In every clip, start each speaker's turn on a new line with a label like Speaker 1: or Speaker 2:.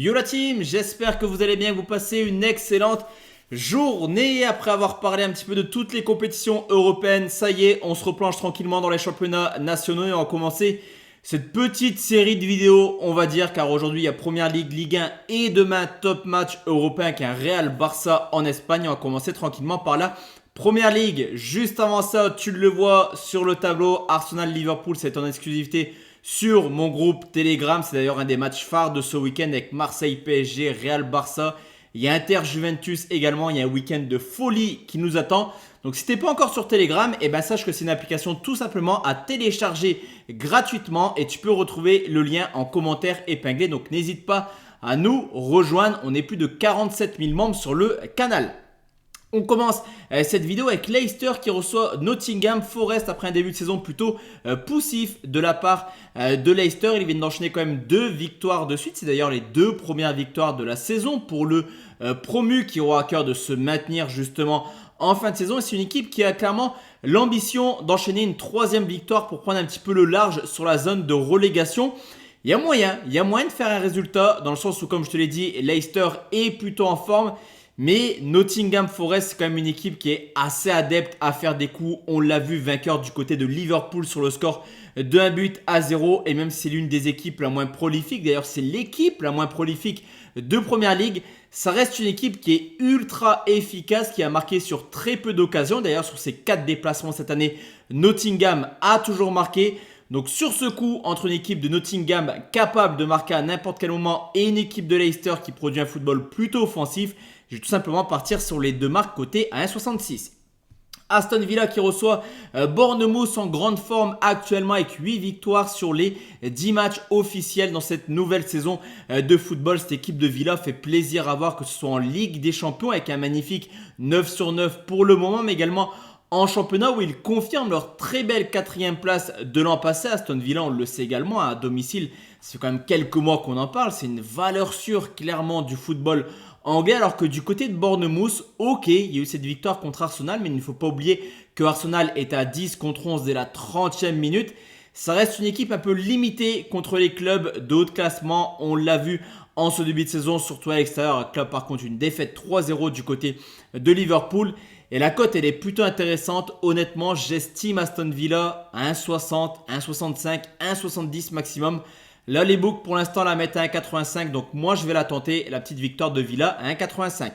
Speaker 1: Yo la team, j'espère que vous allez bien, que vous passez une excellente journée. Après avoir parlé un petit peu de toutes les compétitions européennes, ça y est, on se replonge tranquillement dans les championnats nationaux et on va commencer cette petite série de vidéos, on va dire, car aujourd'hui il y a Première Ligue, Ligue 1 et demain top match européen avec un Real Barça en Espagne. On va commencer tranquillement par la Première Ligue. Juste avant ça, tu le vois sur le tableau, Arsenal-Liverpool, c'est en exclusivité sur mon groupe Telegram. C'est d'ailleurs un des matchs phares de ce week-end avec Marseille PSG, Real Barça. Il y a Inter Juventus également. Il y a un week-end de folie qui nous attend. Donc si tu n'es pas encore sur Telegram, sache que c'est une application tout simplement à télécharger gratuitement et tu peux retrouver le lien en commentaire épinglé. Donc n'hésite pas à nous rejoindre. On est plus de 47 000 membres sur le canal. On commence cette vidéo avec Leicester qui reçoit Nottingham Forest après un début de saison plutôt poussif de la part de Leicester. Ils viennent d'enchaîner quand même 2 victoires de suite. C'est d'ailleurs les 2 premières victoires de la saison pour le promu qui aura à cœur de se maintenir justement en fin de saison. Et c'est une équipe qui a clairement l'ambition d'enchaîner une 3e victoire pour prendre un petit peu le large sur la zone de relégation. Il y a moyen de faire un résultat dans le sens où, comme je te l'ai dit, Leicester est plutôt en forme. Mais Nottingham Forest, c'est quand même une équipe qui est assez adepte à faire des coups. On l'a vu vainqueur du côté de Liverpool sur le score de 1-0. Et même si c'est l'une des équipes la moins prolifique, d'ailleurs c'est l'équipe la moins prolifique de Première Ligue, ça reste une équipe qui est ultra efficace, qui a marqué sur très peu d'occasions. D'ailleurs sur ses 4 déplacements cette année, Nottingham a toujours marqué. Donc sur ce coup, entre une équipe de Nottingham capable de marquer à n'importe quel moment et une équipe de Leicester qui produit un football plutôt offensif, je vais tout simplement partir sur les 2 marques cotées à 1,66. Aston Villa qui reçoit Bournemouth en grande forme actuellement avec 8 victoires sur les 10 matchs officiels dans cette nouvelle saison de football. Cette équipe de Villa fait plaisir à voir, que ce soit en Ligue des Champions avec un magnifique 9 sur 9 pour le moment, mais également en championnat où ils confirment leur très belle 4e place de l'an passé. Aston Villa, on le sait également, à domicile, c'est quand même quelques mois qu'on en parle. C'est une valeur sûre clairement du football anglais, alors que du côté de Bournemouth, ok, il y a eu cette victoire contre Arsenal, mais il ne faut pas oublier que Arsenal est à 10 contre 11 dès la 30e minute. Ça reste une équipe un peu limitée contre les clubs de haut de classement. On l'a vu en ce début de saison, surtout à l'extérieur. Club par contre une défaite 3-0 du côté de Liverpool. Et la cote, elle est plutôt intéressante. Honnêtement, j'estime Aston Villa à 1,60, 1,65, 1,70 maximum. Là, les books pour l'instant la mettent à 1,85. Donc moi, je vais la tenter. La petite victoire de Villa à 1,85.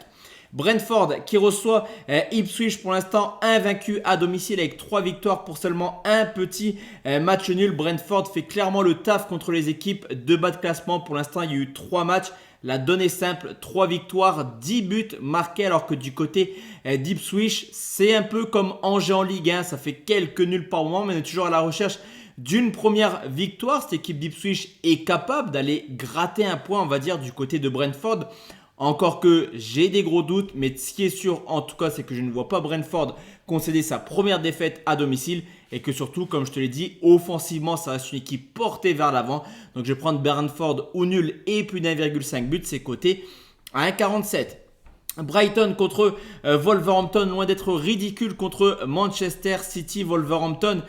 Speaker 1: Brentford qui reçoit Ipswich, pour l'instant invaincu à domicile avec 3 victoires pour seulement un petit match nul. Brentford fait clairement le taf contre les équipes de bas de classement. Pour l'instant, il y a eu 3 matchs. La donnée simple, 3 victoires, 10 buts marqués, alors que du côté d'Ipswich, c'est un peu comme Angers en Ligue 1. Ça fait quelques nuls par moment, mais on est toujours à la recherche d'une première victoire. Cette équipe d'Ipswich est capable d'aller gratter un point, on va dire, du côté de Brentford. Encore que j'ai des gros doutes, mais ce qui est sûr en tout cas, c'est que je ne vois pas Brentford concéder sa première défaite à domicile. Et que surtout, comme je te l'ai dit, offensivement, ça reste une équipe portée vers l'avant. Donc je vais prendre Brentford ou nul et plus d'1,5 but, c'est coté à 1,47. Brighton contre Wolverhampton, loin d'être ridicule contre Manchester City. Wolverhampton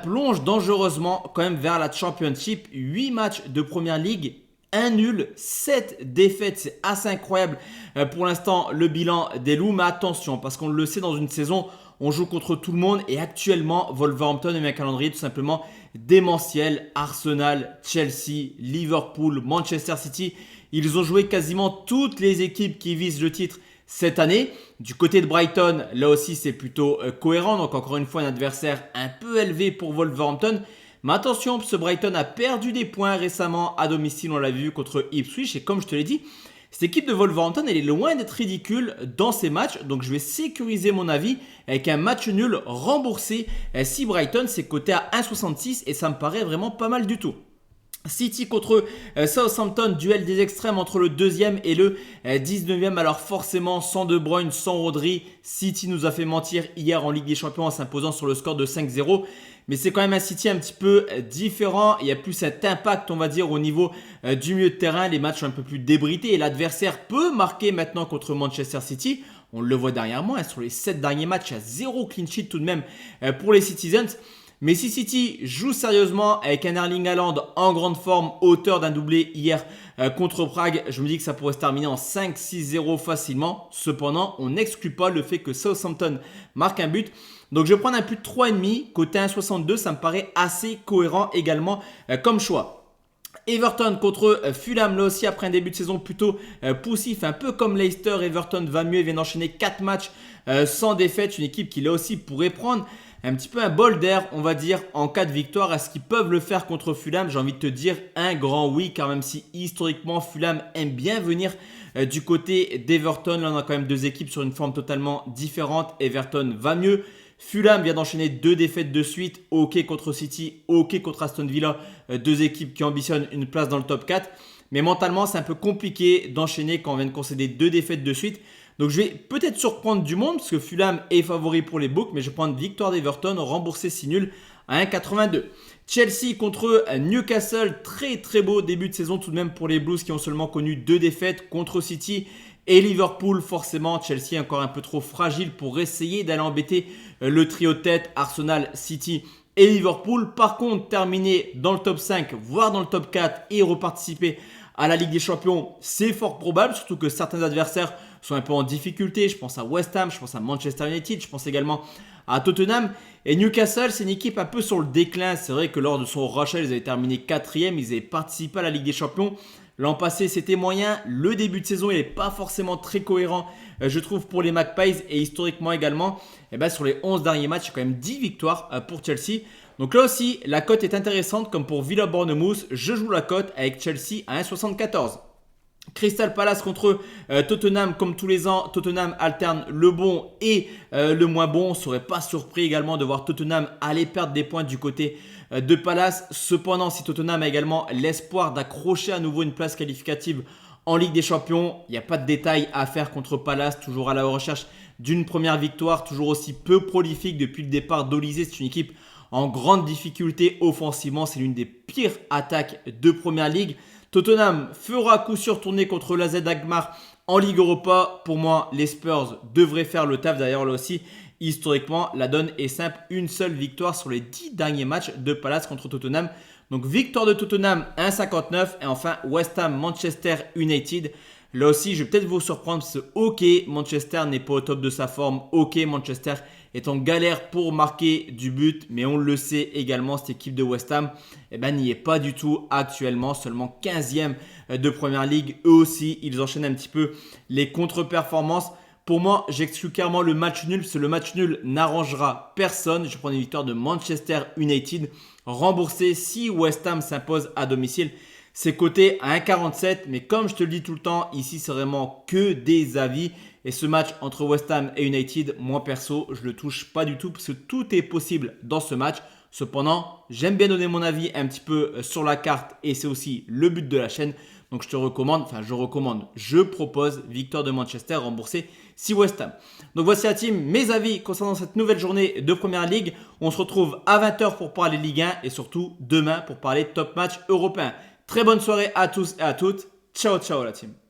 Speaker 1: plonge dangereusement quand même vers la Championship. 8 matchs de Première Ligue, 1 nul, 7 défaites, c'est assez incroyable pour l'instant le bilan des Loups. Mais attention, parce qu'on le sait, dans une saison, on joue contre tout le monde et actuellement, Wolverhampton a un calendrier tout simplement démentiel. Arsenal, Chelsea, Liverpool, Manchester City, ils ont joué quasiment toutes les équipes qui visent le titre cette année. Du côté de Brighton, là aussi c'est plutôt cohérent. Donc encore une fois, un adversaire un peu élevé pour Wolverhampton. Mais attention, ce Brighton a perdu des points récemment à domicile, on l'a vu contre Ipswich. Et comme je te l'ai dit, cette équipe de Wolverhampton, elle est loin d'être ridicule dans ces matchs. Donc je vais sécuriser mon avis avec un match nul remboursé. Si Brighton, c'est coté à 1,66 et ça me paraît vraiment pas mal du tout. City contre Southampton, duel des extrêmes entre le 2e et le 19e. Alors forcément, sans De Bruyne, sans Rodri, City nous a fait mentir hier en Ligue des Champions en s'imposant sur le score de 5-0. Mais c'est quand même un City un petit peu différent. Il y a plus cet impact, on va dire, au niveau du milieu de terrain. Les matchs sont un peu plus débrités et l'adversaire peut marquer maintenant contre Manchester City. On le voit derrière moi, sur les 7 derniers matchs, il y a 0 clean sheet tout de même pour les Citizens. Mais si City joue sérieusement avec un Erling Haaland en grande forme, auteur d'un doublé hier contre Prague, je me dis que ça pourrait se terminer en 5-6-0 facilement. Cependant, on n'exclut pas le fait que Southampton marque un but. Donc je vais prendre un but de 3,5, côté 1,62, ça me paraît assez cohérent également comme choix. Everton contre Fulham, là aussi après un début de saison plutôt poussif, un peu comme Leicester. Everton va mieux, il vient d'enchaîner 4 matchs sans défaite, une équipe qui là aussi pourrait prendre un petit peu un bol d'air, on va dire, en cas de victoire. Est-ce qu'ils peuvent le faire contre Fulham? J'ai envie de te dire un grand oui, car même si historiquement Fulham aime bien venir du côté d'Everton, là on a quand même deux équipes sur une forme totalement différente. Everton va mieux. Fulham vient d'enchaîner 2 défaites de suite, ok contre City, ok contre Aston Villa, deux équipes qui ambitionnent une place dans le top 4. Mais mentalement, c'est un peu compliqué d'enchaîner quand on vient de concéder 2 défaites de suite. Donc je vais peut-être surprendre du monde parce que Fulham est favori pour les books, mais je vais prendre victoire d'Everton, rembourser si nul à 1,82. Chelsea contre Newcastle, très très beau début de saison tout de même pour les Blues qui ont seulement connu 2 défaites contre City. Et Liverpool, forcément, Chelsea encore un peu trop fragile pour essayer d'aller embêter le trio de tête Arsenal, City et Liverpool. Par contre, terminer dans le top 5, voire dans le top 4 et reparticiper à la Ligue des Champions, c'est fort probable, surtout que certains adversaires sont un peu en difficulté. Je pense à West Ham, je pense à Manchester United, je pense également à Tottenham. Et Newcastle, c'est une équipe un peu sur le déclin. C'est vrai que lors de son rachat, ils avaient terminé 4e, ils avaient participé à la Ligue des Champions. L'an passé, c'était moyen. Le début de saison, il n'est pas forcément très cohérent, je trouve, pour les Magpies. Et historiquement également, sur les 11 derniers matchs, il y a quand même 10 victoires pour Chelsea. Donc là aussi, la cote est intéressante. Comme pour Villa Bournemouth, je joue la cote avec Chelsea à 1,74. Crystal Palace contre Tottenham, comme tous les ans, Tottenham alterne le bon et le moins bon. On ne serait pas surpris également de voir Tottenham aller perdre des points du côté de Palace. Cependant, si Tottenham a également l'espoir d'accrocher à nouveau une place qualificative en Ligue des Champions, il n'y a pas de détails à faire contre Palace, toujours à la recherche d'une première victoire, toujours aussi peu prolifique depuis le départ d'Olysée. C'est une équipe en grande difficulté offensivement, c'est l'une des pires attaques de Première Ligue. Tottenham fera coup sûr tourner contre l'AZ Alkmaar en Ligue Europa. Pour moi, les Spurs devraient faire le taf. D'ailleurs, là aussi, historiquement, la donne est simple. Une seule victoire sur les 10 derniers matchs de Palace contre Tottenham. Donc, victoire de Tottenham 1,59. Et enfin, West Ham Manchester United. Là aussi, je vais peut-être vous surprendre parce que, ok, Manchester n'est pas au top de sa forme. Ok, Manchester est en galère pour marquer du but, mais on le sait également, cette équipe de West Ham n'y est pas du tout actuellement, seulement 15e de Première Ligue. Eux aussi, ils enchaînent un petit peu les contre-performances. Pour moi, j'exclus clairement le match nul, parce que le match nul n'arrangera personne. Je prends une victoire de Manchester United, remboursée si West Ham s'impose à domicile. C'est coté à 1,47, mais comme je te le dis tout le temps, ici c'est vraiment que des avis. Et ce match entre West Ham et United, moi perso, je le touche pas du tout parce que tout est possible dans ce match. Cependant, j'aime bien donner mon avis un petit peu sur la carte et c'est aussi le but de la chaîne. Donc je propose victoire de Manchester remboursée si West Ham. Donc voici la team, mes avis concernant cette nouvelle journée de Première Ligue. On se retrouve à 20h pour parler Ligue 1 et surtout demain pour parler top match européen. Très bonne soirée à tous et à toutes. Ciao, ciao la team.